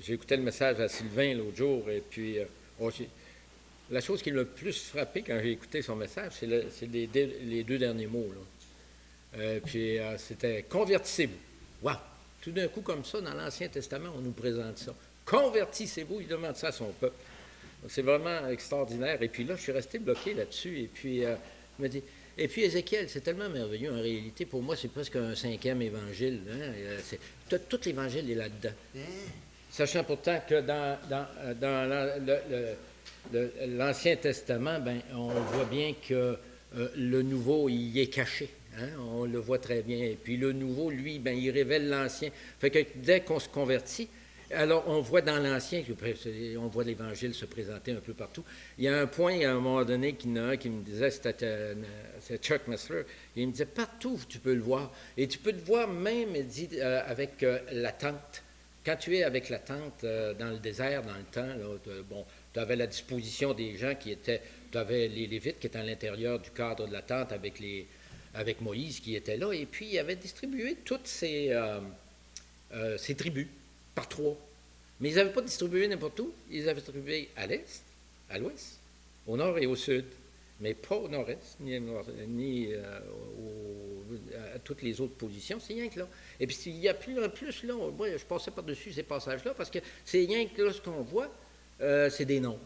j'ai écouté le message à Sylvain l'autre jour, et puis la chose qui m'a le plus frappé quand j'ai écouté son message, c'est les deux derniers mots. Là. Puis c'était « Convertissez-vous ». Wow! Tout d'un coup, comme ça, dans l'Ancien Testament, on nous présente ça. « Convertissez-vous », il demande ça à son peuple. C'est vraiment extraordinaire. Et puis là, je suis resté bloqué là-dessus, et puis je me dis... Et puis Ézéchiel, c'est tellement merveilleux en réalité. Pour moi, c'est presque un 5e évangile. Hein? Tout l'évangile est là-dedans. Sachant pourtant que dans l'Ancien Testament, ben, on voit bien que le Nouveau, il y est caché. Hein? On le voit très bien. Et puis le Nouveau, lui, ben, il révèle l'Ancien. Fait que dès qu'on se convertit, alors, on voit dans l'Ancien, on voit l'Évangile se présenter un peu partout. Il y a un point, à un moment donné, qu'il y en a un qui me disait, c'est Chuck Messler, il me disait, partout tu peux le voir. Et tu peux le voir même, il dit, avec la tente. Quand tu es avec la tente dans le désert, dans le temps, là, bon, tu avais la disposition des gens qui étaient, tu avais les Lévites qui étaient à l'intérieur du cadre de la tente avec Moïse qui était là, et puis il avait distribué toutes ces tribus. Par 3. Mais ils n'avaient pas distribué n'importe où. Ils avaient distribué à l'est, à l'ouest, au nord et au sud. Mais pas au nord-est, ni à toutes les autres positions. C'est rien que là. Et puis, il y a plus en plus, là, moi, je passais par-dessus ces passages-là, parce que c'est rien que là, ce qu'on voit, c'est des nombres.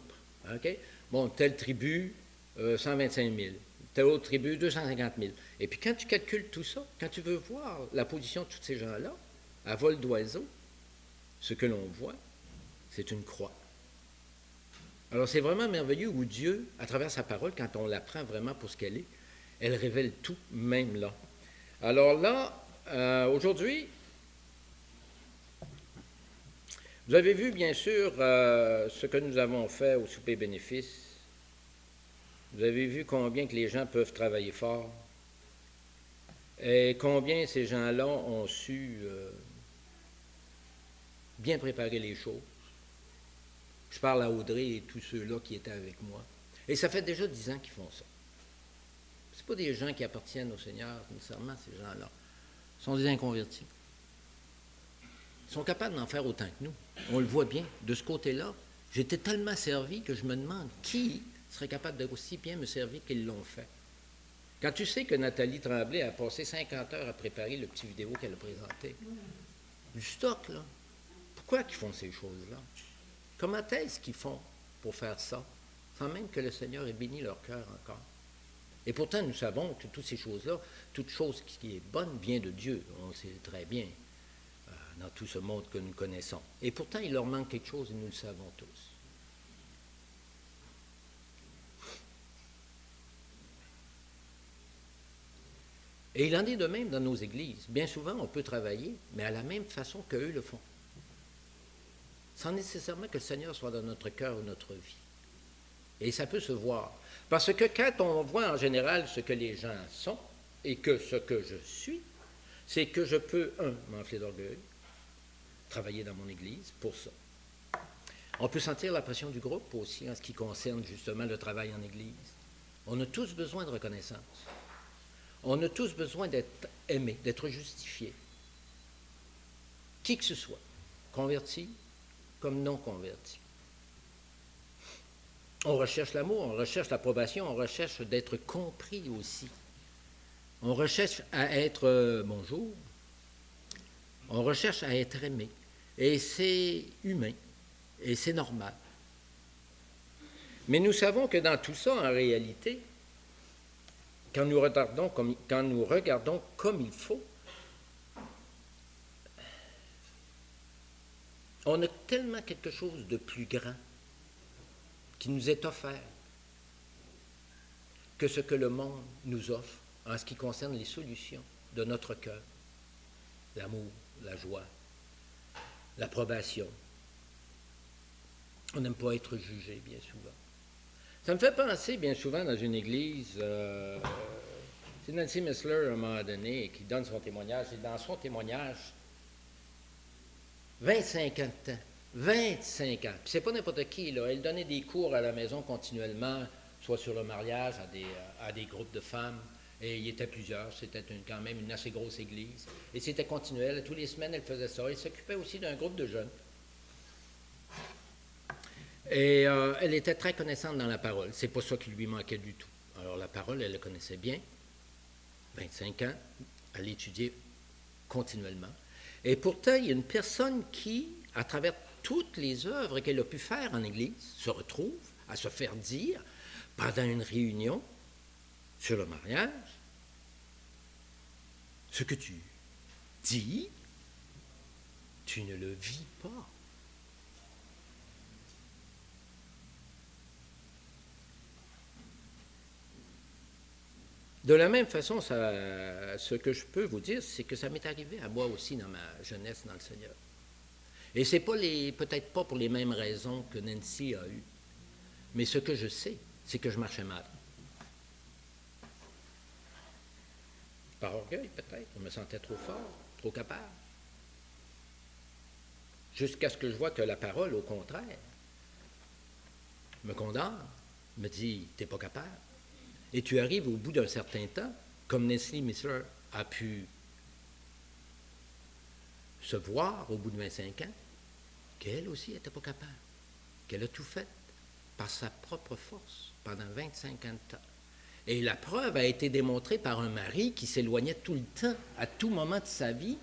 Okay? Bon, telle tribu, 125 000. Telle autre tribu, 250 000. Et puis, quand tu calcules tout ça, quand tu veux voir la position de tous ces gens-là, à vol d'oiseau, ce que l'on voit, c'est une croix. Alors c'est vraiment merveilleux où Dieu, à travers sa parole, quand on la prend vraiment pour ce qu'elle est, elle révèle tout, même là. Alors là, aujourd'hui, vous avez vu bien sûr ce que nous avons fait au souper bénéfice. Vous avez vu combien que les gens peuvent travailler fort et combien ces gens-là ont su... bien préparer les choses. Je parle à Audrey et tous ceux-là qui étaient avec moi. Et ça fait déjà 10 ans qu'ils font ça. Ce pas des gens qui appartiennent au Seigneur, nécessairement, ces gens-là. Ce sont des inconvertis. Ils sont capables d'en faire autant que nous. On le voit bien. De ce côté-là, j'étais tellement servi que je me demande qui serait capable de aussi bien me servir qu'ils l'ont fait. Quand tu sais que Nathalie Tremblay a passé 50 heures à préparer le petit vidéo qu'elle a présenté, du stock, là. Pourquoi ils font ces choses-là? Comment est-ce qu'ils font pour faire ça, sans même que le Seigneur ait béni leur cœur encore? Et pourtant, nous savons que toutes ces choses-là, toute chose qui est bonne vient de Dieu. On le sait très bien dans tout ce monde que nous connaissons. Et pourtant, il leur manque quelque chose et nous le savons tous. Et il en est de même dans nos églises. Bien souvent, on peut travailler, mais à la même façon qu'eux le font. Sans nécessairement que le Seigneur soit dans notre cœur ou notre vie. Et ça peut se voir. Parce que quand on voit en général ce que les gens sont et que ce que je suis, c'est que je peux, m'enfler d'orgueil, travailler dans mon église pour ça. On peut sentir la pression du groupe aussi en ce qui concerne justement le travail en église. On a tous besoin de reconnaissance. On a tous besoin d'être aimés, d'être justifiés. Qui que ce soit, converti comme non converti. On recherche l'amour, on recherche l'approbation, on recherche d'être compris aussi. On recherche à être bonjour. On recherche à être aimé. Et c'est humain. Et c'est normal. Mais nous savons que dans tout ça, en réalité, quand nous regardons comme il faut, on a tellement quelque chose de plus grand qui nous est offert que ce que le monde nous offre en ce qui concerne les solutions de notre cœur. L'amour, la joie, l'approbation. On n'aime pas être jugé, bien souvent. Ça me fait penser, bien souvent, dans une église, c'est Nancy Messler, à un moment donné, qui donne son témoignage, et dans son témoignage, 25 ans de temps, 25 ans, puis c'est pas n'importe qui, là, elle donnait des cours à la maison continuellement, soit sur le mariage, à des groupes de femmes, Et il y était plusieurs, c'était quand même une assez grosse église. Et c'était continuel, tous les semaines, elle faisait ça. Elle s'occupait aussi d'un groupe de jeunes. Et elle était très connaissante dans la parole. C'est pas ça qui lui manquait du tout. Alors la parole, elle le connaissait bien. 25 ans, elle l'étudiait continuellement. Et pourtant, il y a une personne qui, à travers toutes les œuvres qu'elle a pu faire en Église, se retrouve à se faire dire, pendant une réunion sur le mariage, ce que tu dis, tu ne le vis pas. De la même façon, ce que je peux vous dire, c'est que ça m'est arrivé à moi aussi dans ma jeunesse dans le Seigneur. Et c'est pas peut-être pas pour les mêmes raisons que Nancy a eues, mais ce que je sais, c'est que je marchais mal. Par orgueil, peut-être, je me sentais trop fort, trop capable. Jusqu'à ce que je vois que la parole, au contraire, me condamne, me dit, t'es pas capable. Et tu arrives au bout d'un certain temps, comme Nancy Missler a pu se voir au bout de 25 ans, qu'elle aussi n'était pas capable, qu'elle a tout fait par sa propre force pendant 25 ans de temps. Et la preuve a été démontrée par un mari qui s'éloignait tout le temps, à tout moment de sa vie,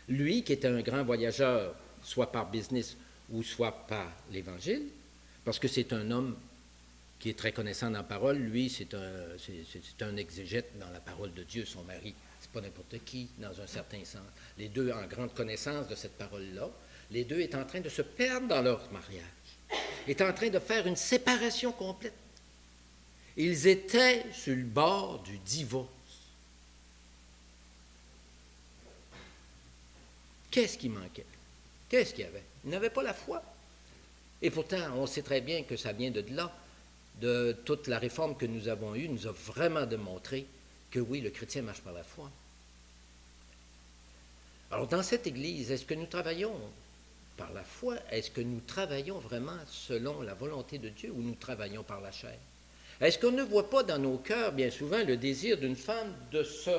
lui qui était un grand voyageur, soit par business ou soit par l'Évangile, parce que c'est un homme qui est très connaissant dans la parole, lui, c'est un exégète dans la parole de Dieu, son mari. C'est pas n'importe qui, dans un certain sens. Les deux en grande connaissance de cette parole-là, les deux étaient en train de se perdre dans leur mariage, étaient en train de faire une séparation complète. Ils étaient sur le bord du divorce. Qu'est-ce qui manquait? Qu'est-ce qu'il y avait? Ils n'avaient pas la foi. Et pourtant, on sait très bien que ça vient de là. De toute la réforme que nous avons eue, nous a vraiment démontré que oui, le chrétien marche par la foi. Alors, dans cette Église, est-ce que nous travaillons par la foi? Est-ce que nous travaillons vraiment selon la volonté de Dieu ou nous travaillons par la chair? Est-ce qu'on ne voit pas dans nos cœurs, bien souvent, le désir d'une femme de se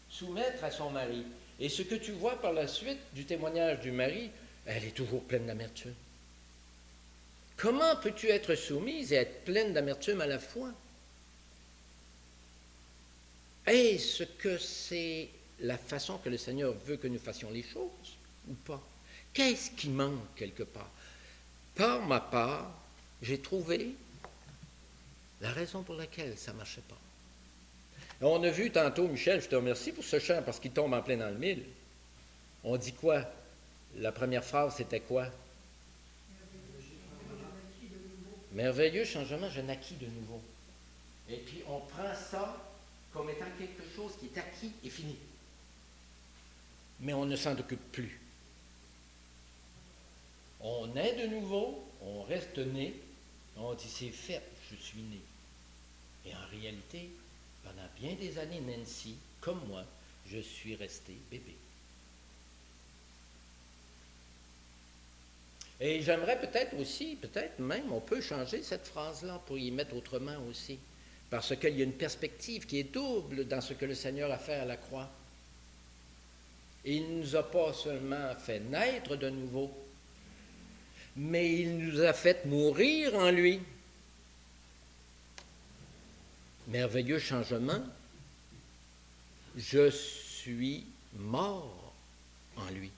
soumettre à son mari? Et ce que tu vois par la suite du témoignage du mari, elle est toujours pleine d'amertume. Comment peux-tu être soumise et être pleine d'amertume à la fois? Est-ce que c'est la façon que le Seigneur veut que nous fassions les choses ou pas? Qu'est-ce qui manque quelque part? Par ma part, j'ai trouvé la raison pour laquelle ça ne marchait pas. On a vu tantôt, Michel, je te remercie pour ce chant parce qu'il tombe en plein dans le mille. On dit quoi? La première phrase, c'était quoi? Merveilleux changement, je naquis de nouveau. Et puis on prend ça comme étant quelque chose qui est acquis et fini. Mais on ne s'en occupe plus. On naît de nouveau, on reste né, on dit c'est fait, je suis né. Et en réalité, pendant bien des années, Nancy, comme moi, je suis resté bébé. Et j'aimerais peut-être aussi, peut-être même, on peut changer cette phrase-là pour y mettre autrement aussi. Parce qu'il y a une perspective qui est double dans ce que le Seigneur a fait à la croix. Il ne nous a pas seulement fait naître de nouveau, mais il nous a fait mourir en lui. Merveilleux changement, je suis mort en lui.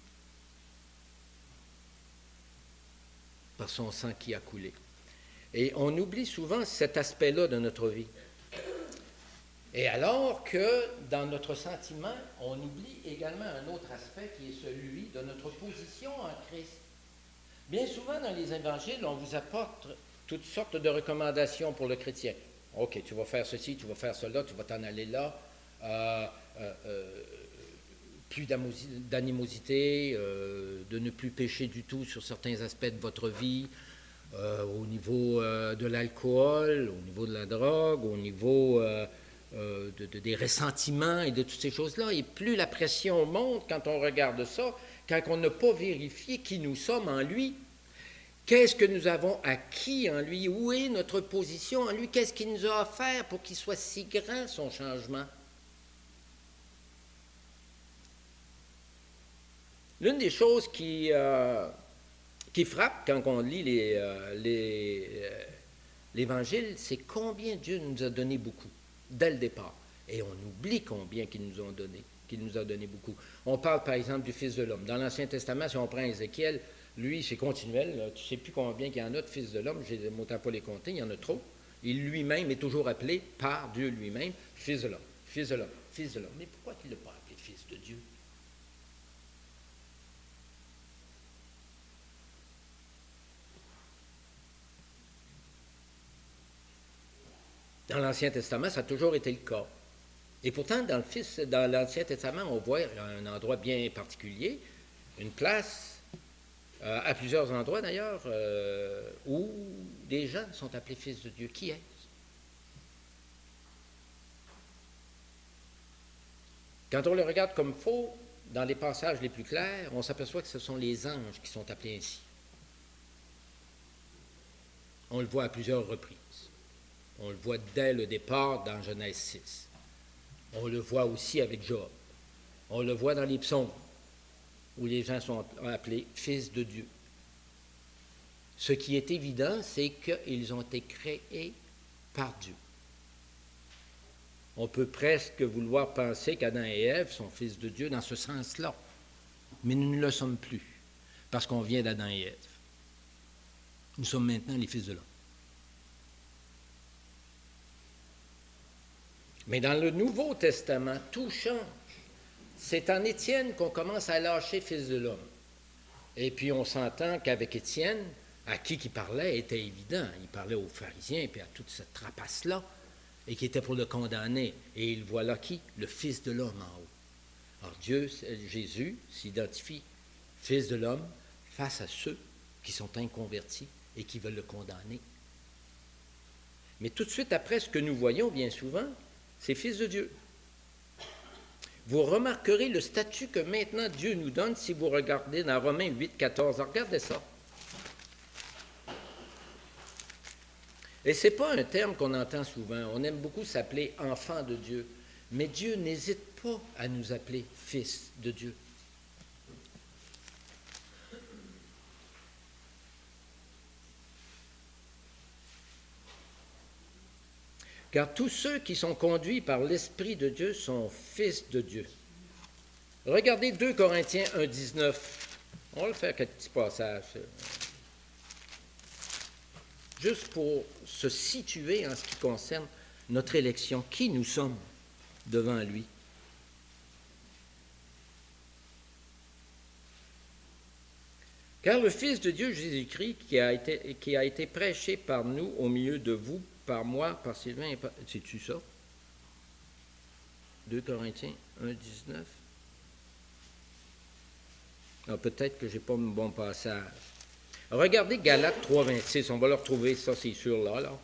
Par son sang qui a coulé. Et on oublie souvent cet aspect-là de notre vie. Et alors que dans notre sentiment, on oublie également un autre aspect qui est celui de notre position en Christ. Bien souvent dans les évangiles, on vous apporte toutes sortes de recommandations pour le chrétien. OK, tu vas faire ceci, tu vas faire cela, tu vas t'en aller là. Plus d'animosité, de ne plus pécher du tout sur certains aspects de votre vie, au niveau de l'alcool, au niveau de la drogue, au niveau des ressentiments et de toutes ces choses-là. Et plus la pression monte quand on regarde ça, quand on n'a pas vérifié qui nous sommes en lui, qu'est-ce que nous avons acquis en lui, où est notre position en lui, qu'est-ce qu'il nous a offert pour qu'il soit si grand son changement. L'une des choses qui frappe quand on lit l'Évangile, c'est combien Dieu nous a donné beaucoup, dès le départ. Et on oublie combien qu'il nous a donné beaucoup. On parle par exemple du Fils de l'homme. Dans l'Ancien Testament, si on prend Ézéchiel, lui, c'est continuel. Là. Tu ne sais plus combien il y en a de Fils de l'homme, je n'ai pas les compter, il y en a trop. Il lui-même est toujours appelé par Dieu lui-même, Fils de l'homme, Fils de l'homme, Fils de l'homme. Mais pourquoi il ne l'a pas appelé Fils de Dieu? Dans l'Ancien Testament, ça a toujours été le cas. Et pourtant, dans l'Ancien Testament, on voit un endroit bien particulier, une place, à plusieurs endroits d'ailleurs, où des gens sont appelés fils de Dieu. Qui est-ce? Quand on le regarde comme faux, dans les passages les plus clairs, on s'aperçoit que ce sont les anges qui sont appelés ainsi. On le voit à plusieurs reprises. On le voit dès le départ dans Genèse 6. On le voit aussi avec Job. On le voit dans les psaumes, où les gens sont appelés fils de Dieu. Ce qui est évident, c'est qu'ils ont été créés par Dieu. On peut presque vouloir penser qu'Adam et Ève sont fils de Dieu dans ce sens-là. Mais nous ne le sommes plus, parce qu'on vient d'Adam et Ève. Nous sommes maintenant les fils de l'homme. Mais dans le Nouveau Testament, tout change. C'est en Étienne qu'on commence à lâcher fils de l'homme. Et puis on s'entend qu'avec Étienne, à qui il parlait était évident. Il parlait aux pharisiens et puis à toute cette rapace-là, et qui était pour le condamner. Et il voit là qui? Le Fils de l'homme en haut. Alors Jésus s'identifie Fils de l'homme face à ceux qui sont inconvertis et qui veulent le condamner. Mais tout de suite après, ce que nous voyons bien souvent, c'est Fils de Dieu. Vous remarquerez le statut que maintenant Dieu nous donne si vous regardez dans Romains 8, 14. Regardez ça. Et ce n'est pas un terme qu'on entend souvent. On aime beaucoup s'appeler enfant de Dieu. Mais Dieu n'hésite pas à nous appeler fils de Dieu. Car tous ceux qui sont conduits par l'Esprit de Dieu sont fils de Dieu. Regardez 2 Corinthiens 1, 19. On va le faire quelques petits passages. Juste pour se situer en ce qui concerne notre élection. Qui nous sommes devant lui? Car le Fils de Dieu, Jésus-Christ, qui a été prêché par nous au milieu de vous, par moi, par Sylvain et par... C'est-tu ça? 2 Corinthiens 1, 19. Alors, peut-être que je n'ai pas mon bon passage. Regardez Galates 3, 26. On va le retrouver, ça, c'est sûr, là.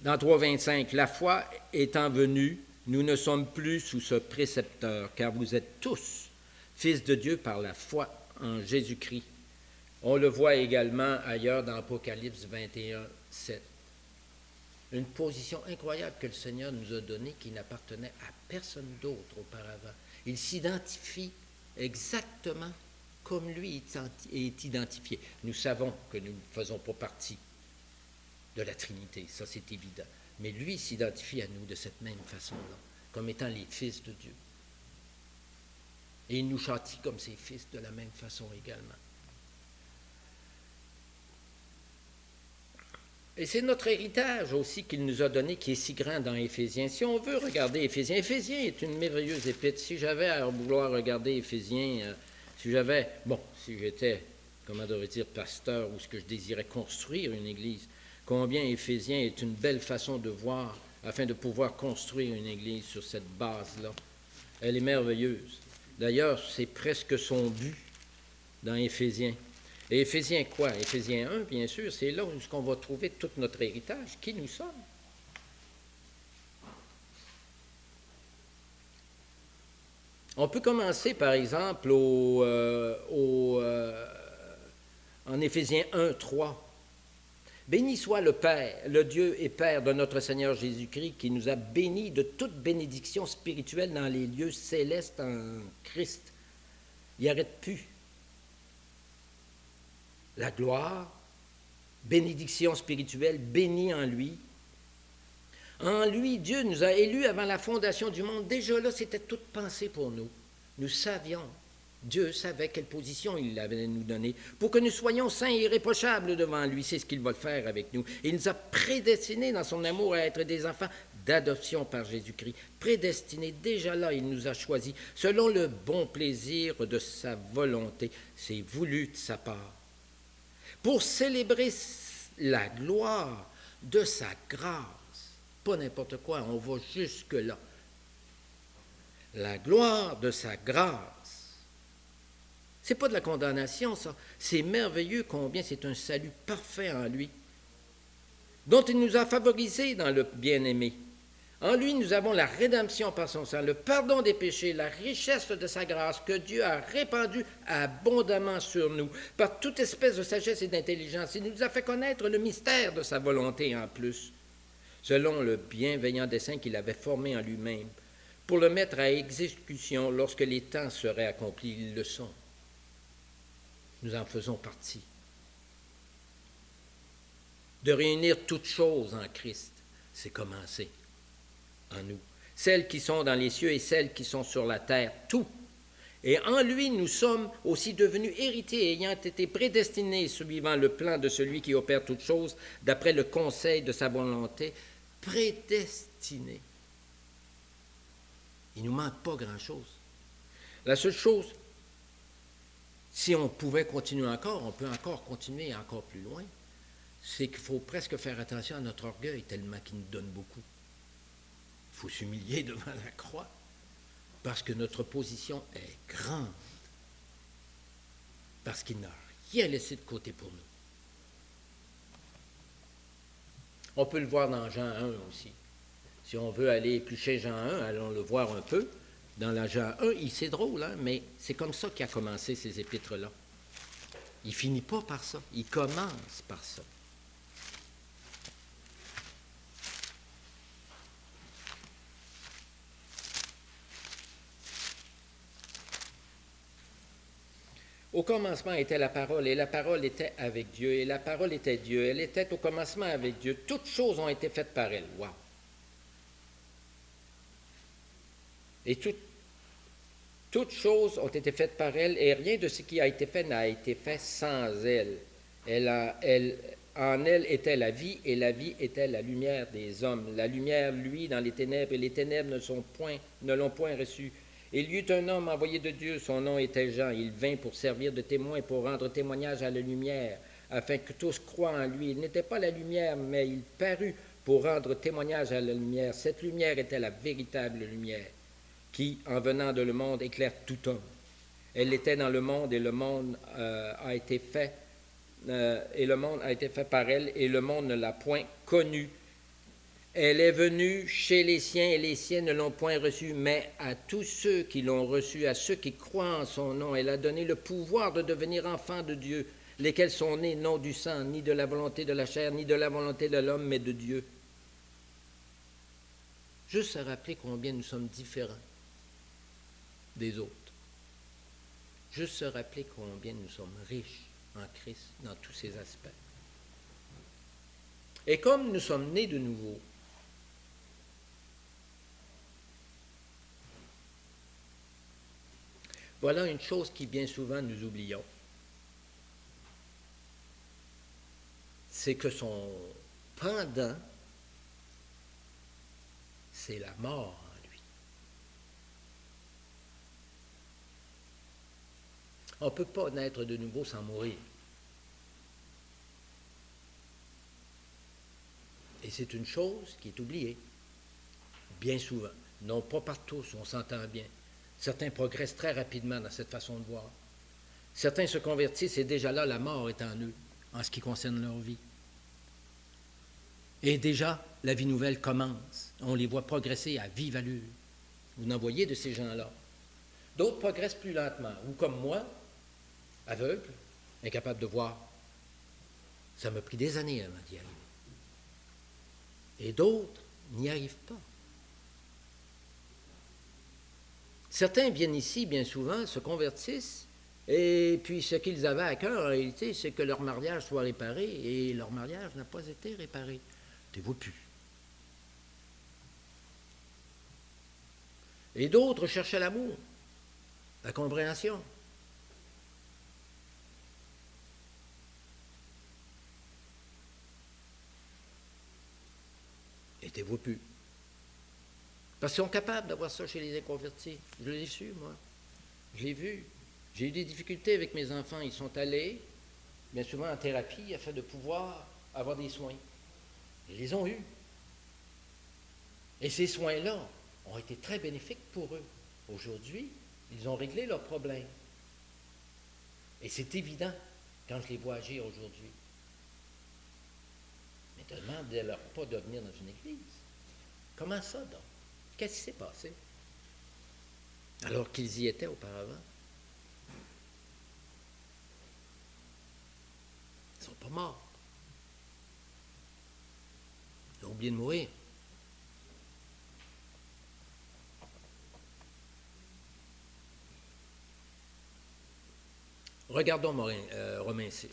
Dans 3, 25, la foi étant venue, nous ne sommes plus sous ce précepteur, car vous êtes tous fils de Dieu par la foi en Jésus-Christ. On le voit également ailleurs dans Apocalypse 21, 7. Une position incroyable que le Seigneur nous a donnée qui n'appartenait à personne d'autre auparavant. Il s'identifie exactement comme lui est identifié. Nous savons que nous ne faisons pas partie de la Trinité, ça c'est évident. Mais lui s'identifie à nous de cette même façon-là, comme étant les fils de Dieu. Et il nous châtie comme ses fils de la même façon également. Et c'est notre héritage aussi qu'il nous a donné qui est si grand dans Éphésiens. Si on veut regarder Éphésiens, Éphésiens est une merveilleuse épître. Si j'avais à vouloir regarder Éphésiens, si j'étais, comment devrais-je dire, pasteur, ou ce que je désirais construire une église, combien Éphésiens est une belle façon de voir, afin de pouvoir construire une église sur cette base-là. Elle est merveilleuse. D'ailleurs, c'est presque son but dans Éphésiens. Et Éphésiens quoi? Éphésiens 1, bien sûr, c'est là où on va trouver tout notre héritage, qui nous sommes. On peut commencer, par exemple, en Éphésiens 1, 3. Béni soit le Père, le Dieu et Père de notre Seigneur Jésus-Christ, qui nous a bénis de toute bénédiction spirituelle dans les lieux célestes en Christ. Il n'arrête plus. La gloire, bénédiction spirituelle, bénie en lui. En lui, Dieu nous a élus avant la fondation du monde. Déjà là, c'était toute pensée pour nous. Nous savions. Dieu savait quelle position il avait nous donner pour que nous soyons saints et irréprochables devant lui. C'est ce qu'il va faire avec nous. Il nous a prédestinés dans son amour à être des enfants d'adoption par Jésus-Christ. Prédestinés, déjà là, il nous a choisis selon le bon plaisir de sa volonté. C'est voulu de sa part. Pour célébrer la gloire de sa grâce. Pas n'importe quoi, on va jusque-là. La gloire de sa grâce. C'est pas de la condamnation, ça. C'est merveilleux combien c'est un salut parfait en lui, dont il nous a favorisés dans le bien-aimé. En lui, nous avons la rédemption par son sang, le pardon des péchés, la richesse de sa grâce que Dieu a répandue abondamment sur nous, par toute espèce de sagesse et d'intelligence. Il nous a fait connaître le mystère de sa volonté en plus, selon le bienveillant dessein qu'il avait formé en lui-même, pour le mettre à exécution lorsque les temps seraient accomplis. Ils le sont. Nous en faisons partie. De réunir toutes choses en Christ, c'est commencer en nous. Celles qui sont dans les cieux et celles qui sont sur la terre, tout. Et en lui, nous sommes aussi devenus héritiers, ayant été prédestinés, suivant le plan de celui qui opère toutes choses, d'après le conseil de sa volonté, prédestinés. Il ne nous manque pas grand-chose. La seule chose, si on pouvait continuer encore, on peut encore continuer encore plus loin, c'est qu'il faut presque faire attention à notre orgueil tellement qu'il nous donne beaucoup. Il faut s'humilier devant la croix parce que notre position est grande, parce qu'il n'a rien laissé de côté pour nous. On peut le voir dans Jean 1 aussi. Si on veut aller éplucher Jean 1, allons le voir un peu. Dans la Jean 1, c'est drôle, hein, mais c'est comme ça qu'il a commencé ces épîtres-là. Il ne finit pas par ça, il commence par ça. Au commencement était la parole, et la parole était avec Dieu, et la parole était Dieu. Elle était au commencement avec Dieu. Toutes choses ont été faites par elle. Wow! Et toutes choses ont été faites par elle, et rien de ce qui a été fait n'a été fait sans elle. En elle était la vie, et la vie était la lumière des hommes. La lumière, lui, dans les ténèbres, et les ténèbres ne l'ont point reçue. Il y eut un homme envoyé de Dieu, son nom était Jean. Il vint pour servir de témoin, pour rendre témoignage à la lumière, afin que tous croient en lui. Il n'était pas la lumière, mais il parut pour rendre témoignage à la lumière. Cette lumière était la véritable lumière, qui, en venant de le monde, éclaire tout homme. Elle était dans le monde, et le monde a été fait par elle, et le monde ne l'a point connue. Elle est venue chez les siens, et les siens ne l'ont point reçue, mais à tous ceux qui l'ont reçue, à ceux qui croient en son nom, elle a donné le pouvoir de devenir enfants de Dieu, lesquels sont nés non du sang, ni de la volonté de la chair, ni de la volonté de l'homme, mais de Dieu. Juste à rappeler combien nous sommes différents des autres. Juste se rappeler combien nous sommes riches en Christ dans tous ces aspects. Et comme nous sommes nés de nouveau, voilà une chose qui bien souvent nous oublions. C'est que son pendant, c'est la mort en lui. On ne peut pas naître de nouveau sans mourir. Et c'est une chose qui est oubliée, bien souvent. Non pas par tous, on s'entend bien. Certains progressent très rapidement dans cette façon de voir. Certains se convertissent et déjà là, la mort est en eux, en ce qui concerne leur vie. Et déjà, la vie nouvelle commence. On les voit progresser à vive allure. Vous en voyez de ces gens-là. D'autres progressent plus lentement, ou comme moi, aveugles, incapables de voir. Ça m'a pris des années avant d'y arriver. Et d'autres n'y arrivent pas. Certains viennent ici, bien souvent, se convertissent, et puis ce qu'ils avaient à cœur, en réalité, c'est que leur mariage soit réparé, et leur mariage n'a pas été réparé. Tu ne vois plus. Et d'autres cherchaient l'amour, la compréhension. Et tu ne vois plus. Parce qu'ils sont capables d'avoir ça chez les inconvertis. Je l'ai su, moi. Je l'ai vu. J'ai eu des difficultés avec mes enfants. Ils sont allés, bien souvent en thérapie, afin de pouvoir avoir des soins. Ils les ont eus. Et ces soins-là ont été très bénéfiques pour eux. Aujourd'hui, ils ont réglé leurs problèmes. Et c'est évident quand je les vois agir aujourd'hui. Mais demandez-leur pas de venir dans une église. Comment ça, donc? Qu'est-ce qui s'est passé? Alors qu'ils y étaient auparavant. Ils ne sont pas morts. Ils ont oublié de mourir. Regardons Romains 6.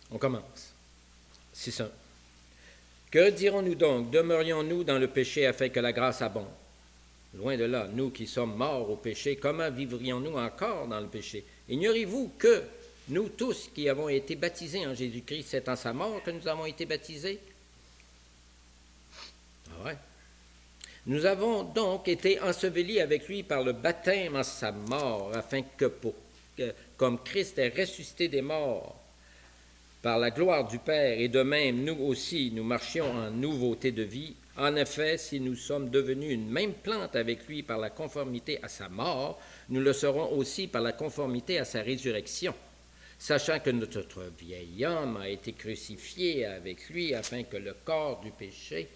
On commence. 6.1. Que dirons-nous donc? Demeurions-nous dans le péché afin que la grâce abonde? Loin de là, nous qui sommes morts au péché, comment vivrions-nous encore dans le péché? Ignorez-vous que nous tous qui avons été baptisés en Jésus-Christ, c'est en sa mort que nous avons été baptisés? Ah ouais. Nous avons donc été ensevelis avec lui par le baptême en sa mort, afin que, comme Christ est ressuscité des morts, par la gloire du Père, et de même nous aussi, nous marchions en nouveauté de vie. En effet, si nous sommes devenus une même plante avec lui par la conformité à sa mort, nous le serons aussi par la conformité à sa résurrection, sachant que notre vieil homme a été crucifié avec lui afin que le corps du péché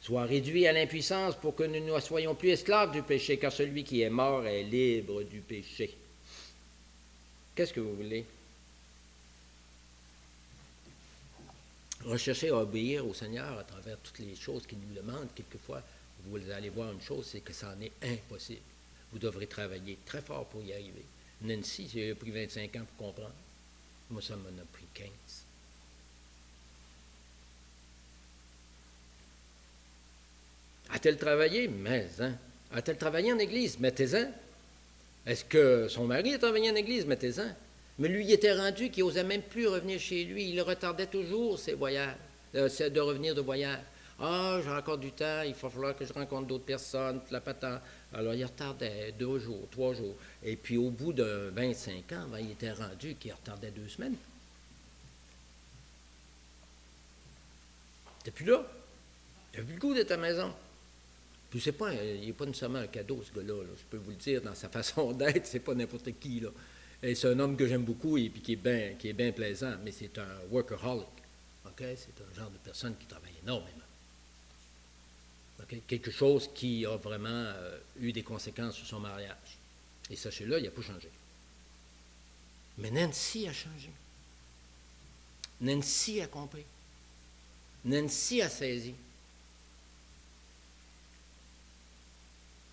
soit réduit à l'impuissance pour que nous ne soyons plus esclaves du péché, car celui qui est mort est libre du péché. Qu'est-ce que vous voulez? Rechercher à obéir au Seigneur à travers toutes les choses qu'il nous demande. Quelquefois, vous allez voir une chose, c'est que ça en est impossible. Vous devrez travailler très fort pour y arriver. Nancy, ça a pris 25 ans pour comprendre. Moi, ça m'en a pris 15. A-t-elle travaillé? Mais, hein. A-t-elle travaillé en église? Mettez-en. Est-ce que son mari a travaillé en église? Mettez-en. Mais lui, il était rendu qu'il n'osait même plus revenir chez lui. Il retardait toujours ses voyages, de revenir de voyage. Ah, j'ai encore du temps, il va falloir que je rencontre d'autres personnes, la patente. Alors, il retardait 2 jours, 3 jours. Et puis, au bout de 25 ans, il était rendu qu'il retardait 2 semaines. T'es plus là. T'as plus le goût d'être à la maison. Puis, il n'est pas nécessairement un cadeau, ce gars-là. Là. Je peux vous le dire, dans sa façon d'être, c'est pas n'importe qui, là. Et c'est un homme que j'aime beaucoup et puis qui est bien plaisant, mais c'est un workaholic. Okay? C'est un genre de personne qui travaille énormément. Okay? Quelque chose qui a vraiment eu des conséquences sur son mariage. Et sachez-le, il n'a pas changé. Mais Nancy a changé. Nancy a compris. Nancy a saisi.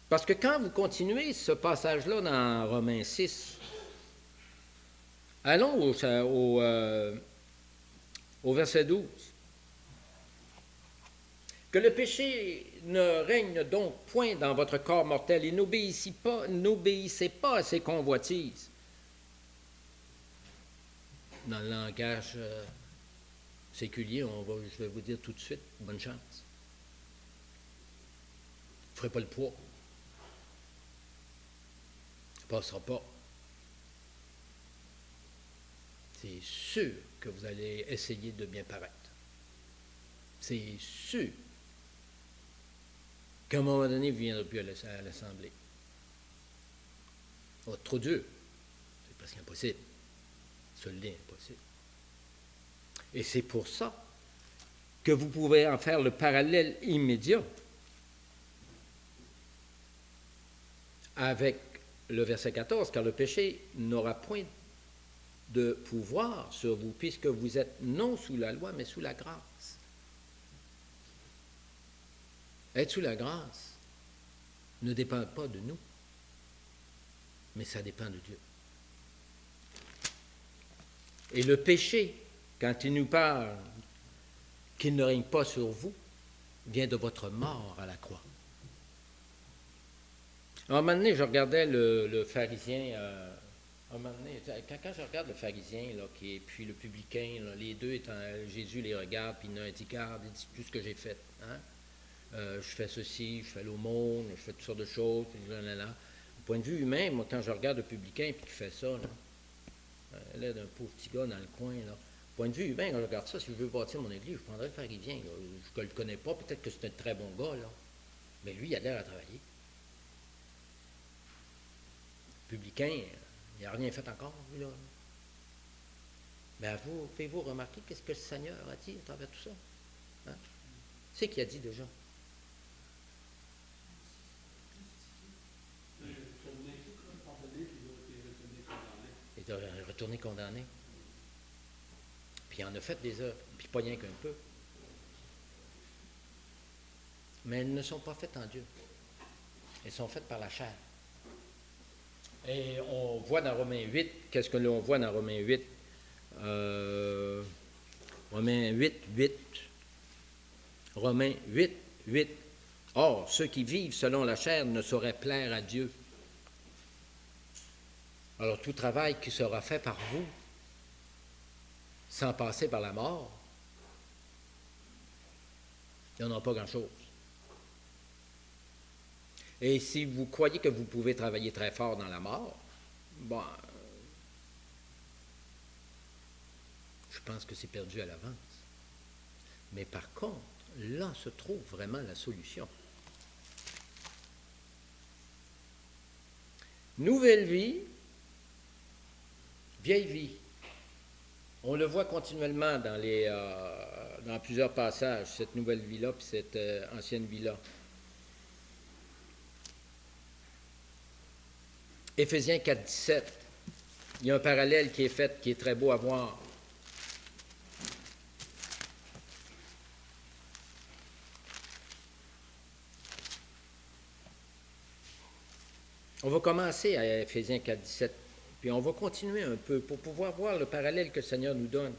Parce que quand vous continuez ce passage-là dans Romains 6, allons au verset 12. Que le péché ne règne donc point dans votre corps mortel et n'obéissez pas à ses convoitises. Dans le langage séculier, je vais vous dire tout de suite, bonne chance. Vous ne ferez pas le poids. Ça ne passera pas. C'est sûr que vous allez essayer de bien paraître. C'est sûr qu'à un moment donné, vous ne viendrez plus à l'Assemblée. Oh, trop dur. C'est presque impossible. Cela est impossible. Et c'est pour ça que vous pouvez en faire le parallèle immédiat avec le verset 14, car le péché n'aura point de pouvoir sur vous, puisque vous êtes non sous la loi, mais sous la grâce. Être sous la grâce ne dépend pas de nous, mais ça dépend de Dieu. Et le péché, quand il nous parle qu'il ne règne pas sur vous, vient de votre mort à la croix. À un moment donné, je regardais le pharisien, à un moment donné, quand je regarde le pharisien, là, puis le publicain, là, les deux, Jésus les regarde, puis il en dit, garde, il dit tout ce que j'ai fait. Hein? Je fais ceci, je fais l'aumône, je fais toutes sortes de choses, puis là. Au point de vue humain, moi, quand je regarde le publicain, puis qu'il fait ça, là d'un pauvre petit gars dans le coin, là, au point de vue humain, quand je regarde ça, si je veux bâtir mon église, je prendrais le pharisien. Là. Je ne le connais pas, peut-être que c'est un très bon gars, là. Mais lui, il a l'air à travailler. Publicain, il n'a rien fait encore, lui, là. Mais faites-vous remarquer qu'est-ce que le Seigneur a dit à travers tout ça? Hein? C'est qu'il a dit déjà. Il est retourné condamné. Puis il en a fait des œuvres, puis pas rien qu'un peu. Mais elles ne sont pas faites en Dieu. Elles sont faites par la chair. Et on voit dans Romains 8, qu'est-ce que l'on voit dans Romains 8? Romains 8, 8. Romains 8, 8. Or, ceux qui vivent selon la chair ne sauraient plaire à Dieu. Alors, tout travail qui sera fait par vous, sans passer par la mort, il n'y en aura pas grand-chose. Et si vous croyez que vous pouvez travailler très fort dans la mort, bon, je pense que c'est perdu à l'avance. Mais par contre, là se trouve vraiment la solution. Nouvelle vie, vieille vie. On le voit continuellement dans plusieurs passages, cette nouvelle vie-là puis cette ancienne vie-là. Éphésiens 4, 17, il y a un parallèle qui est fait, qui est très beau à voir. On va commencer à Éphésiens 4, 17, puis on va continuer un peu pour pouvoir voir le parallèle que le Seigneur nous donne.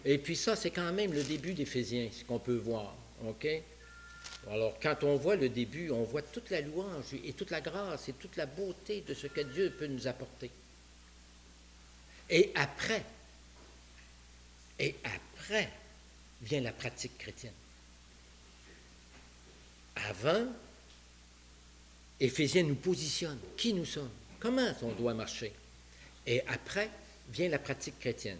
Et puis ça, c'est quand même le début d'Éphésiens, ce qu'on peut voir, OK? Alors, quand on voit le début, on voit toute la louange et toute la grâce et toute la beauté de ce que Dieu peut nous apporter. Et après vient la pratique chrétienne. Avant, Éphésiens nous positionne, qui nous sommes, comment on doit marcher. Et après vient la pratique chrétienne.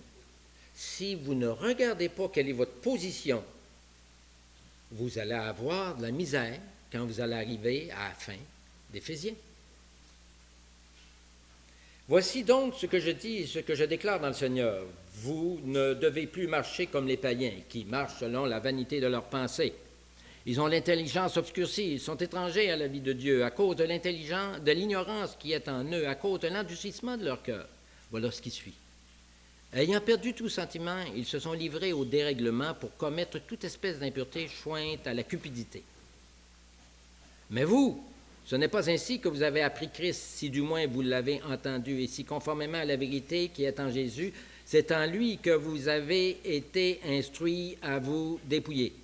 Si vous ne regardez pas quelle est votre position, vous allez avoir de la misère quand vous allez arriver à la fin d'Éphésiens. Voici donc ce que je dis et ce que je déclare dans le Seigneur. Vous ne devez plus marcher comme les païens, qui marchent selon la vanité de leurs pensées. Ils ont l'intelligence obscurcie, ils sont étrangers à la vie de Dieu, à cause de l'ignorance qui est en eux, à cause de l'endurcissement de leur cœur. Voilà ce qui suit. Ayant perdu tout sentiment, ils se sont livrés au dérèglement pour commettre toute espèce d'impureté jointe à la cupidité. Mais vous, ce n'est pas ainsi que vous avez appris Christ, si du moins vous l'avez entendu, et si conformément à la vérité qui est en Jésus, c'est en lui que vous avez été instruits à vous dépouiller.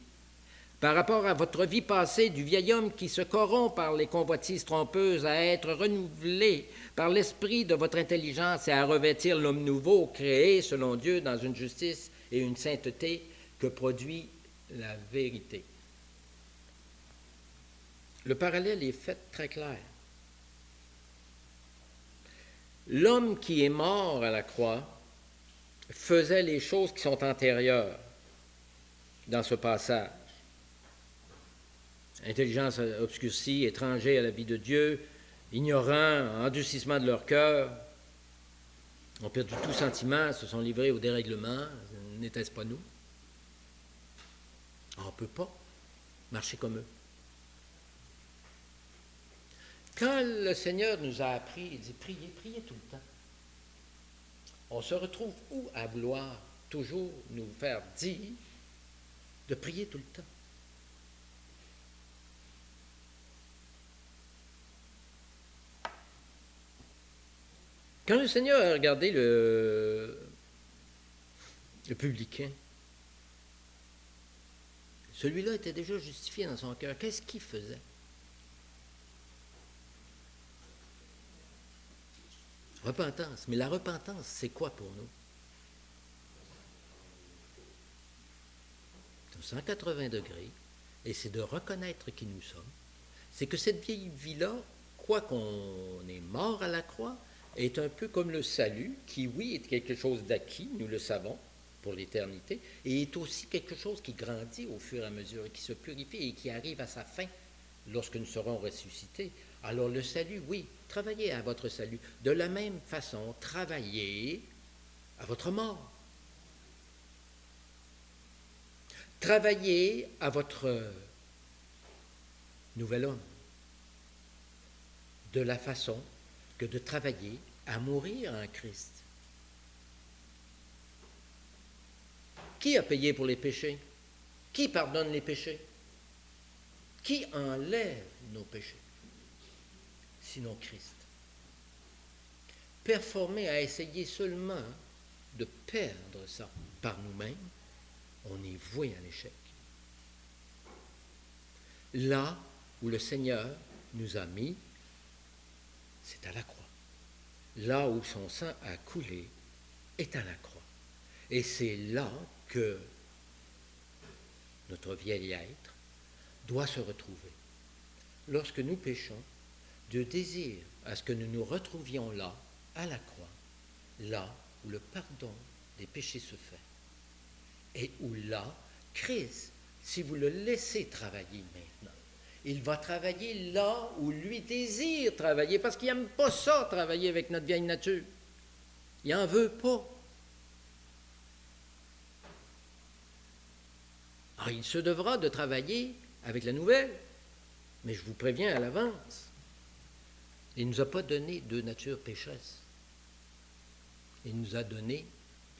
Par rapport à votre vie passée, du vieil homme qui se corrompt par les convoitises trompeuses, à être renouvelé par l'esprit de votre intelligence et à revêtir l'homme nouveau, créé selon Dieu dans une justice et une sainteté que produit la vérité. Le parallèle est fait très clair. L'homme qui est mort à la croix faisait les choses qui sont antérieures dans ce passage. Intelligence obscurcie, étranger à la vie de Dieu, ignorants, endurcissement de leur cœur, ont perdu tout sentiment, se sont livrés au dérèglement. N'était-ce pas nous? On ne peut pas marcher comme eux. Quand le Seigneur nous a appris, il dit priez, priez tout le temps. On se retrouve où à vouloir toujours nous faire dire de prier tout le temps? Quand le Seigneur a regardé le publicain, celui-là était déjà justifié dans son cœur. Qu'est-ce qu'il faisait? Repentance. Mais la repentance, c'est quoi pour nous? C'est 180 degrés, et c'est de reconnaître qui nous sommes. C'est que cette vieille vie-là, quoi qu'on est mort à la croix, est un peu comme le salut, qui, oui, est quelque chose d'acquis, nous le savons, pour l'éternité, et est aussi quelque chose qui grandit au fur et à mesure, et qui se purifie et qui arrive à sa fin lorsque nous serons ressuscités. Alors le salut, oui, travaillez à votre salut. De la même façon, travaillez à votre mort. Travaillez à votre nouvel homme. De la façon que de travailler à mourir en Christ. Qui a payé pour les péchés? Qui pardonne les péchés? Qui enlève nos péchés? Sinon Christ. Performer à essayer seulement de perdre ça par nous-mêmes, on est voué à l'échec. Là où le Seigneur nous a mis, c'est à la croix. Là où son sang a coulé est à la croix. Et c'est là que notre vieil être doit se retrouver. Lorsque nous péchons, Dieu désire à ce que nous nous retrouvions là, à la croix, là où le pardon des péchés se fait. Et où là, Christ, si vous le laissez travailler maintenant, il va travailler là où lui désire travailler, parce qu'il n'aime pas ça, travailler avec notre vieille nature. Il n'en veut pas. Alors, il se devra de travailler avec la nouvelle, mais je vous préviens à l'avance, il ne nous a pas donné deux natures pécheresses. Il nous a donné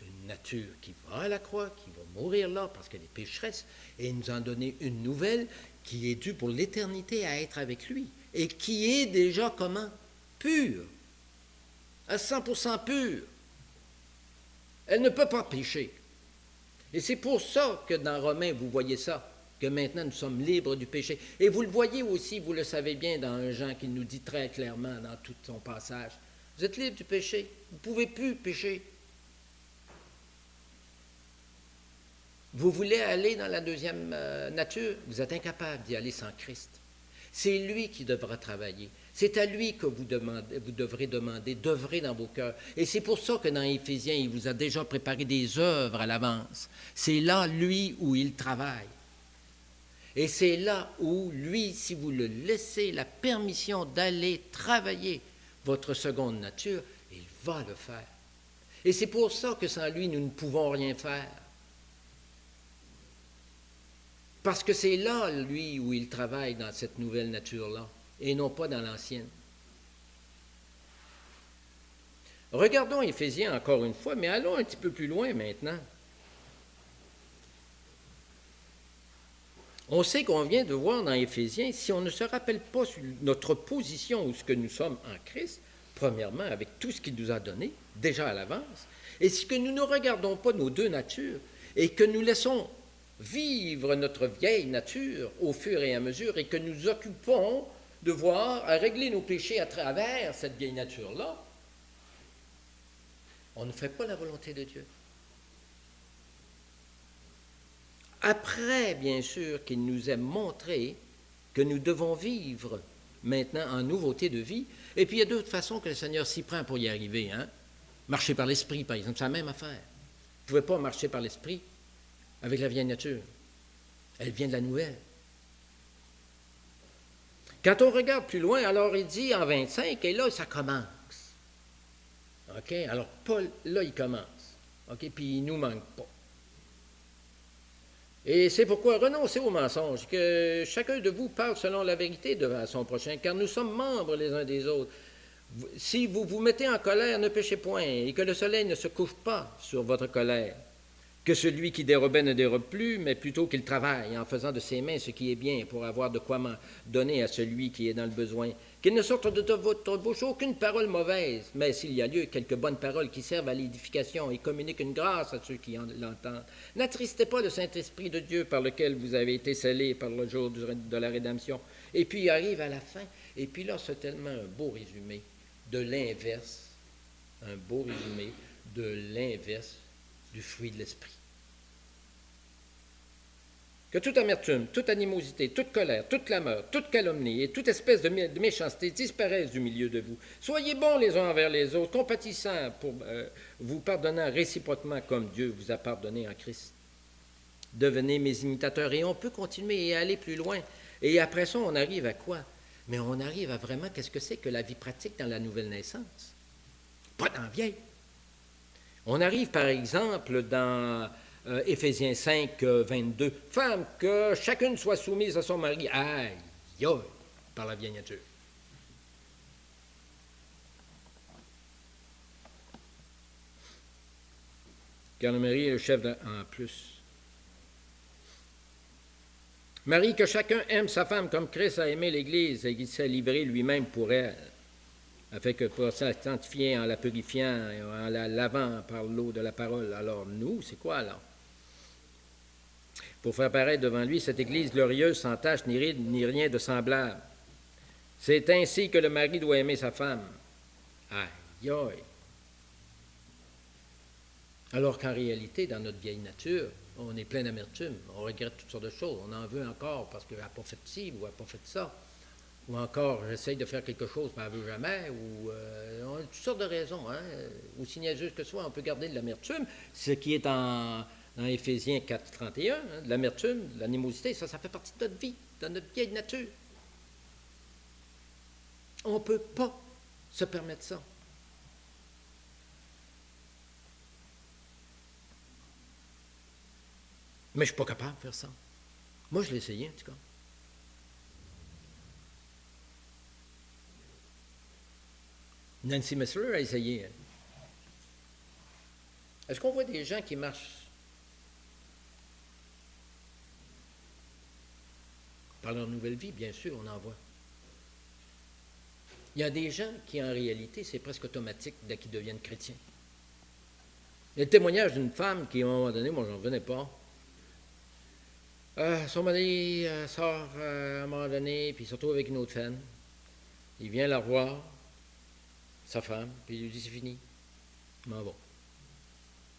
une nature qui va à la croix, qui va mourir là parce qu'elle est pécheresse, et il nous a donné une nouvelle qui est due pour l'éternité à être avec lui, et qui est déjà comment? Pure, à 100% pure. Elle ne peut pas pécher. Et c'est pour ça que dans Romains, vous voyez ça, que maintenant nous sommes libres du péché. Et vous le voyez aussi, vous le savez bien dans un Jean qui nous dit très clairement dans tout son passage, vous êtes libres du péché, vous ne pouvez plus pécher. Vous voulez aller dans la deuxième nature, vous êtes incapable d'y aller sans Christ. C'est lui qui devra travailler. C'est à lui que vous devrez demander d'œuvrer dans vos cœurs. Et c'est pour ça que dans Éphésiens, il vous a déjà préparé des œuvres à l'avance. C'est là, lui, où il travaille. Et c'est là où, lui, si vous le laissez la permission d'aller travailler votre seconde nature, il va le faire. Et c'est pour ça que sans lui, nous ne pouvons rien faire. Parce que c'est là, lui, où il travaille dans cette nouvelle nature-là, et non pas dans l'ancienne. Regardons Éphésiens encore une fois, mais allons un petit peu plus loin maintenant. On sait qu'on vient de voir dans Éphésiens, si on ne se rappelle pas sur notre position ou ce que nous sommes en Christ, premièrement, avec tout ce qu'il nous a donné, déjà à l'avance, et si que nous ne regardons pas nos deux natures, et que nous laissons vivre notre vieille nature au fur et à mesure, et que nous occupons de voir à régler nos péchés à travers cette vieille nature-là, on ne fait pas la volonté de Dieu. Après, bien sûr, qu'il nous ait montré que nous devons vivre maintenant en nouveauté de vie. Et puis, il y a d'autres façons que le Seigneur s'y prend pour y arriver. Marcher par l'esprit, par exemple, c'est la même affaire. Vous ne pouvez pas marcher par l'esprit avec la vieille nature. Elle vient de la nouvelle. Quand on regarde plus loin, alors il dit en 25, et là, ça commence. OK? Alors, Paul, là, il commence. OK? Puis, il ne nous manque pas. Et c'est pourquoi renoncez au mensonge, que chacun de vous parle selon la vérité devant son prochain, car nous sommes membres les uns des autres. Si vous vous mettez en colère, ne péchez point, et que le soleil ne se couche pas sur votre colère. Que celui qui dérobait ne dérobe plus, mais plutôt qu'il travaille en faisant de ses mains ce qui est bien pour avoir de quoi donner à celui qui est dans le besoin. Qu'il ne sorte de votre bouche aucune parole mauvaise, mais s'il y a lieu, quelques bonnes paroles qui servent à l'édification et communiquent une grâce à ceux qui l'entendent. N'attristez pas le Saint-Esprit de Dieu par lequel vous avez été scellés par le jour de la rédemption. Et puis il arrive à la fin, et puis là c'est tellement un beau résumé de l'inverse, un beau résumé de l'inverse du fruit de l'esprit. Que toute amertume, toute animosité, toute colère, toute clameur, toute calomnie et toute espèce de méchanceté disparaissent du milieu de vous. Soyez bons les uns envers les autres, compatissants, vous pardonnant réciproquement comme Dieu vous a pardonné en Christ. Devenez mes imitateurs et on peut continuer et aller plus loin. Et après ça, on arrive à quoi? Mais on arrive à vraiment qu'est-ce que c'est que la vie pratique dans la nouvelle naissance? Pas dans la vieille. On arrive par exemple dans Éphésiens 5, 22. Femmes, que chacune soit soumise à son mari. Aïe, aïe, par la vieille nature. Car le mari est le chef en plus. Marie, que chacun aime sa femme comme Christ a aimé l'Église et qu'il s'est livré lui-même pour elle, afin que pour sa sanctifier en la purifiant et en la lavant par l'eau de la parole. Alors nous, c'est quoi alors? Pour faire paraître devant lui cette Église glorieuse, sans tache, ni ride, ni rien de semblable. C'est ainsi que le mari doit aimer sa femme. Aïe, aïe. Alors qu'en réalité, dans notre vieille nature, on est plein d'amertume, on regrette toutes sortes de choses, on en veut encore parce qu'elle n'a pas fait ci ou elle n'a pas fait ça. Ou encore, j'essaye de faire quelque chose, mais elle ne veut jamais, ou on a toutes sortes de raisons. Hein? Aussi niaiseuse que ce soit, on peut garder de l'amertume, ce qui est dans Éphésiens 4, 31, hein, de l'amertume, de l'animosité, ça fait partie de notre vie, de notre vieille nature. On ne peut pas se permettre ça. Mais je ne suis pas capable de faire ça. Moi, je l'ai essayé, en tout cas. Nancy Messler a essayé. Est-ce qu'on voit des gens qui marchent par leur nouvelle vie? Bien sûr, on en voit. Il y a des gens qui, en réalité, c'est presque automatique dès qu'ils deviennent chrétiens. Il y a le témoignage d'une femme qui, à un moment donné, moi, j'en revenais pas. Son mari sort à un moment donné, puis il se retrouve avec une autre femme. Il vient la revoir, sa femme, puis il lui dit c'est fini. Je m'en vais.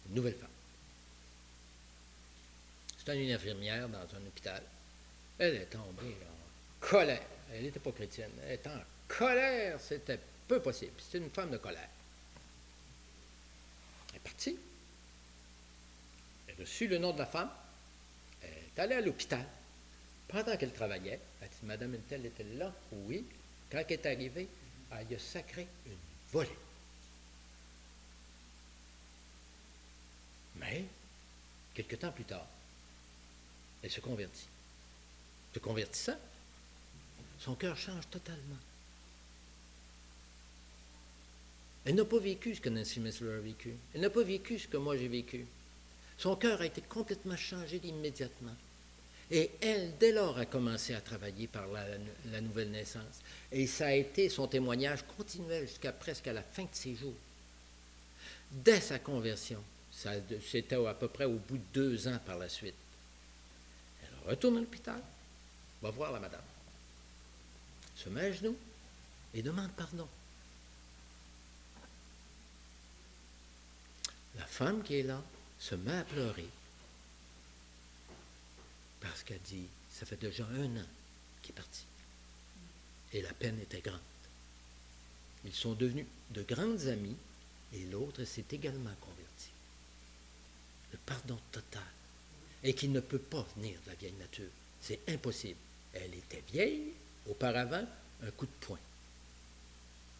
Une nouvelle femme. C'était une infirmière dans un hôpital. Elle est tombée en colère. Elle n'était pas chrétienne. Elle était en colère. C'était peu possible. C'était une femme de colère. Elle est partie. Elle a reçu le nom de la femme. Elle est allée à l'hôpital. Pendant qu'elle travaillait, elle dit, Madame Untel était là. Oui. Quand elle est arrivée, elle a sacré une volée. Mais, quelque temps plus tard, elle se convertit. Se convertissant, son cœur change totalement. Elle n'a pas vécu ce que Nancy Messler a vécu. Elle n'a pas vécu ce que moi j'ai vécu. Son cœur a été complètement changé immédiatement. Et elle, dès lors, a commencé à travailler par la nouvelle naissance. Et ça a été son témoignage continuel jusqu'à presque à la fin de ses jours. Dès sa conversion, c'était à peu près au bout de 2 ans par la suite. Elle retourne à l'hôpital, va voir la madame, se met à genoux et demande pardon. La femme qui est là se met à pleurer parce qu'elle dit, ça fait déjà 1 an qu'il est parti. Et la peine était grande. Ils sont devenus de grandes amies et l'autre s'est également converti. Le pardon total. Et qui ne peut pas venir de la vieille nature. C'est impossible. Elle était vieille, auparavant, un coup de poing.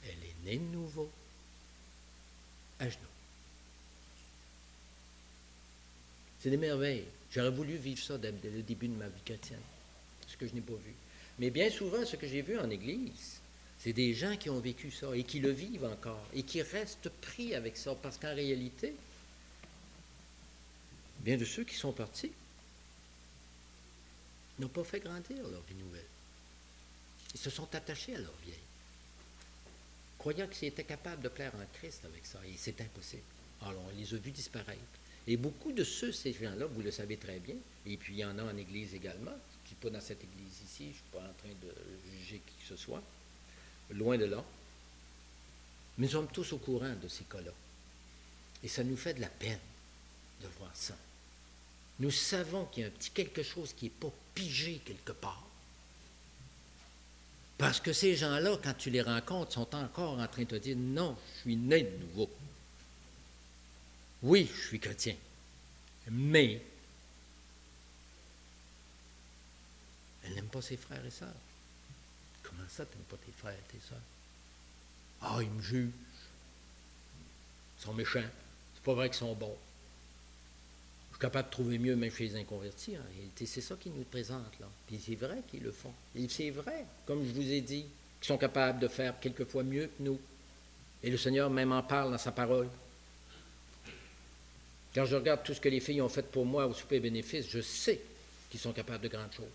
Elle est née de nouveau, à genoux. C'est des merveilles. J'aurais voulu vivre ça dès le début de ma vie chrétienne, ce que je n'ai pas vu. Mais bien souvent, ce que j'ai vu en Église, c'est des gens qui ont vécu ça et qui le vivent encore et qui restent pris avec ça parce qu'en réalité, bien de ceux qui sont partis n'ont pas fait grandir leur vie nouvelle. Ils se sont attachés à leur vieille, croyant qu'ils étaient capables de plaire en Christ avec ça, et c'est impossible. Alors, on les a vus disparaître. Et beaucoup de ces gens-là, vous le savez très bien, et puis il y en a en Église également, qui n'est pas dans cette Église ici, je ne suis pas en train de juger qui que ce soit, loin de là. Mais nous sommes tous au courant de ces cas-là. Et ça nous fait de la peine de voir ça. Nous savons qu'il y a un petit quelque chose qui n'est pas pigé quelque part. Parce que ces gens-là, quand tu les rencontres, sont encore en train de te dire « Non, je suis né de nouveau. Oui, je suis chrétien. Mais elle n'aime pas ses frères et sœurs. » Comment ça, tu n'aimes pas tes frères et tes sœurs? Ah, ils me jugent. Ils sont méchants. C'est pas vrai qu'ils sont bons. Je suis capable de trouver mieux même chez les inconvertis. En réalité, c'est ça qu'ils nous présentent là. Puis c'est vrai qu'ils le font. Et c'est vrai, comme je vous ai dit, qu'ils sont capables de faire quelquefois mieux que nous. Et le Seigneur même en parle dans sa parole. Quand je regarde tout ce que les filles ont fait pour moi au souper bénéfice, je sais qu'ils sont capables de grandes choses.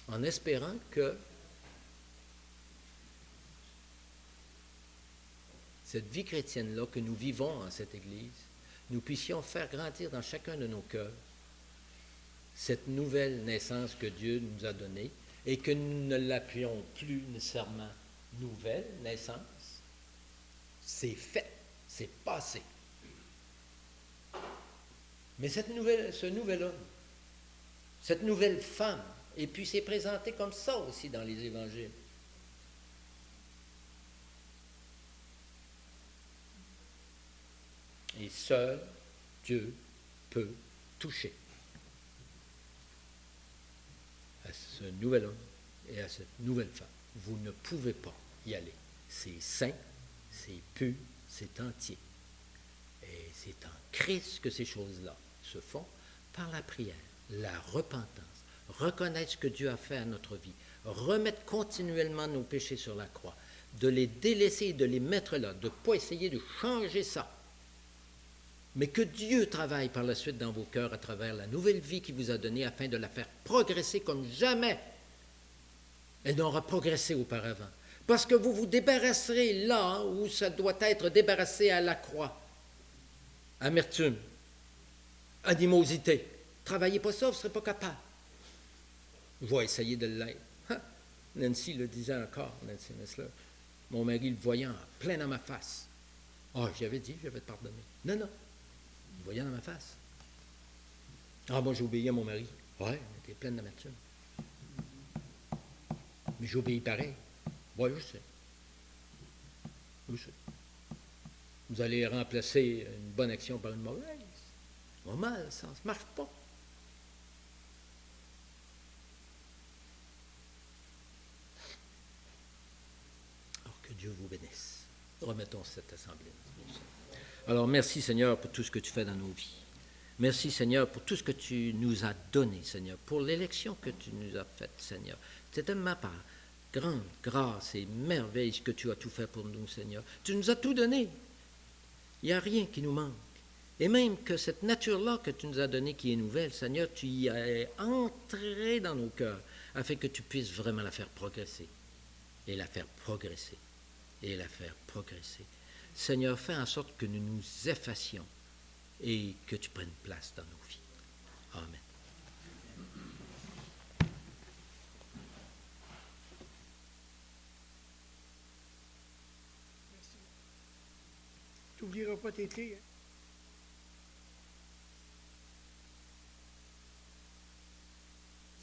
En espérant que cette vie chrétienne-là que nous vivons en cette Église, nous puissions faire grandir dans chacun de nos cœurs cette nouvelle naissance que Dieu nous a donnée et que nous ne l'appelions plus nécessairement nouvelle naissance. C'est fait, c'est passé. Mais ce nouvel homme, cette nouvelle femme, et puis c'est présenté comme ça aussi dans les évangiles. Et seul Dieu peut toucher à ce nouvel homme et à cette nouvelle femme. Vous ne pouvez pas y aller. C'est saint, c'est pur, c'est entier. Et c'est en Christ que ces choses-là se font par la prière, la repentance, reconnaître ce que Dieu a fait à notre vie, remettre continuellement nos péchés sur la croix, de les délaisser et de les mettre là, de ne pas essayer de changer ça. Mais que Dieu travaille par la suite dans vos cœurs à travers la nouvelle vie qu'il vous a donnée afin de la faire progresser comme jamais elle n'aura progressé auparavant. Parce que vous vous débarrasserez là où ça doit être débarrassé à la croix. Amertume, animosité. Travaillez pas ça, vous ne serez pas capable. Je vais essayer de l'être. Nancy le disait encore, Nancy Messler. Mon mari le voyant plein dans ma face. Ah, j'avais dit, je vais te pardonner. Non, non. Le voyant dans ma face. Ah, moi, j'ai obéi à mon mari. Ouais, mais t'es pleine d'amertume. Mais j'obéis pareil. Oui, je sais. Je sais. Vous allez remplacer une bonne action par une mauvaise. Normal, ça ne marche pas. Alors que Dieu vous bénisse. Remettons cette assemblée. Alors, merci Seigneur pour tout ce que tu fais dans nos vies. Merci Seigneur pour tout ce que tu nous as donné, Seigneur, pour l'élection que tu nous as faite, Seigneur. C'est tellement par grande grâce et merveille que tu as tout fait pour nous, Seigneur. Tu nous as tout donné. Il n'y a rien qui nous manque. Et même que cette nature-là que tu nous as donnée, qui est nouvelle, Seigneur, tu y es entré dans nos cœurs afin que tu puisses vraiment la faire progresser. Et la faire progresser. Et la faire progresser. Seigneur, fais en sorte que nous nous effacions et que tu prennes place dans nos vies. Amen. Tu n'oublieras pas tes clés. Hein?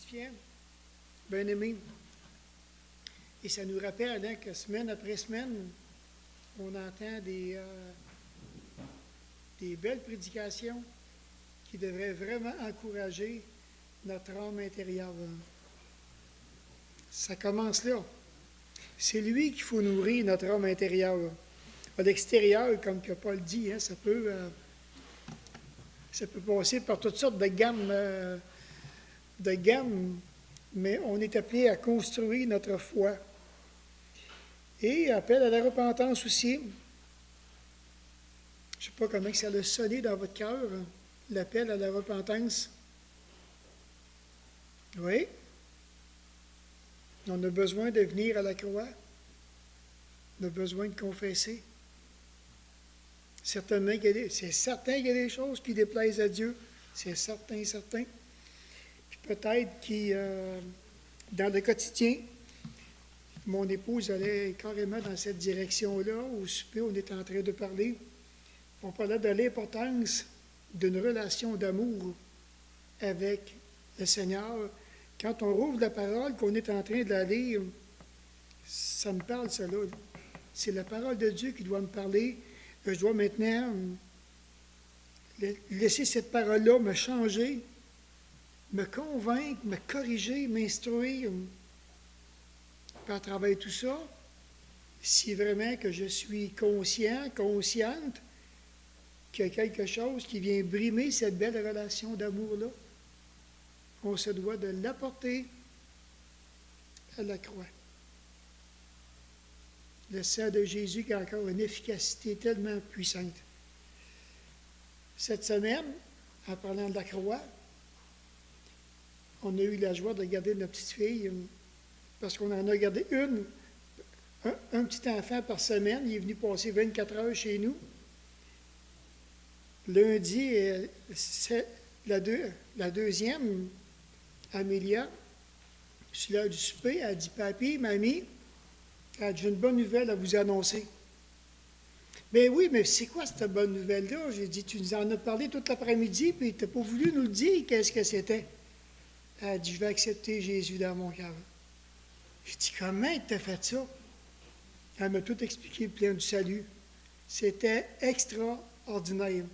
Fier, bien-aimé. Et ça nous rappelle hein, que semaine après semaine, on entend des belles prédications qui devraient vraiment encourager notre âme intérieure. Ça commence là. C'est lui qu'il faut nourrir notre homme intérieur. À l'extérieur, comme que Paul dit, hein, ça peut passer par toutes sortes de gammes, mais on est appelé à construire notre foi. Et appel à la repentance aussi. Je ne sais pas comment ça a sonné dans votre cœur, l'appel à la repentance. Oui. On a besoin de venir à la croix. On a besoin de confesser. Certainement, c'est certain qu'il y a des choses qui déplaisent à Dieu. C'est certain, certain. Puis peut-être que dans le quotidien, mon épouse allait carrément dans cette direction-là. Au souper, on est en train de parler. On parlait de l'importance d'une relation d'amour avec le Seigneur. Quand on rouvre la parole, qu'on est en train de la lire, ça me parle, ça là. C'est la parole de Dieu qui doit me parler. Je dois maintenant laisser cette parole-là me changer, me convaincre, me corriger, m'instruire. Puis à travers tout ça, si vraiment que je suis conscient, consciente, qu'il y a quelque chose qui vient brimer cette belle relation d'amour-là, on se doit de l'apporter à la croix. Le sang de Jésus qui a encore une efficacité tellement puissante. Cette semaine, en parlant de la croix, on a eu la joie de garder notre petite fille, parce qu'on en a gardé un petit enfant par semaine. Il est venu passer 24 heures chez nous. Lundi, la deuxième, Amélia, sur l'heure du souper, elle a dit « Papi, mamie, j'ai une bonne nouvelle à vous annoncer. » « Ben oui, mais c'est quoi cette bonne nouvelle-là? » J'ai dit « Tu nous en as parlé toute l'après-midi, puis tu n'as pas voulu nous le dire qu'est-ce que c'était. » Elle a dit « Je vais accepter Jésus dans mon cœur. » J'ai dit « Comment tu as fait ça? » Elle m'a tout expliqué, le plan du salut. C'était extraordinaire.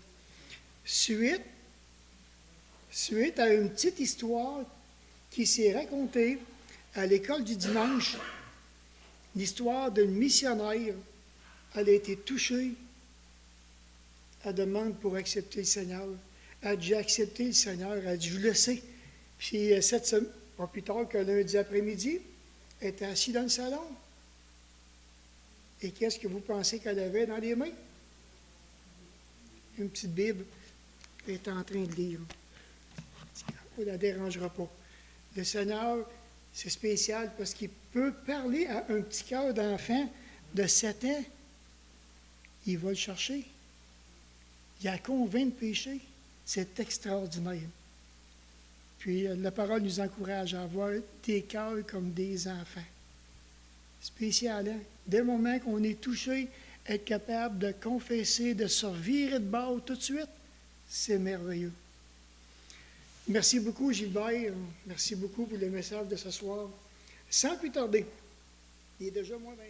Suite à une petite histoire qui s'est racontée à l'école du dimanche, l'histoire d'une missionnaire. Elle a été touchée. Elle demande pour accepter le Seigneur. Elle a déjà accepté le Seigneur. Elle a dit, je le sais. Puis cette semaine, pas plus tard que lundi après-midi, elle était assise dans le salon. Et qu'est-ce que vous pensez qu'elle avait dans les mains? Une petite Bible. Elle est en train de lire. On ne la dérangera pas. Le Seigneur, c'est spécial parce qu'il peut parler à un petit cœur d'enfant de 7 ans. Il va le chercher. Il a convaincu de péché. C'est extraordinaire. Puis la parole nous encourage à avoir des cœurs comme des enfants. Spécial, hein? Dès le moment qu'on est touché, être capable de confesser, de se revirer de bord tout de suite, c'est merveilleux. Merci beaucoup, Gilbert. Merci beaucoup pour le message de ce soir. Sans plus tarder, il est déjà moins 25.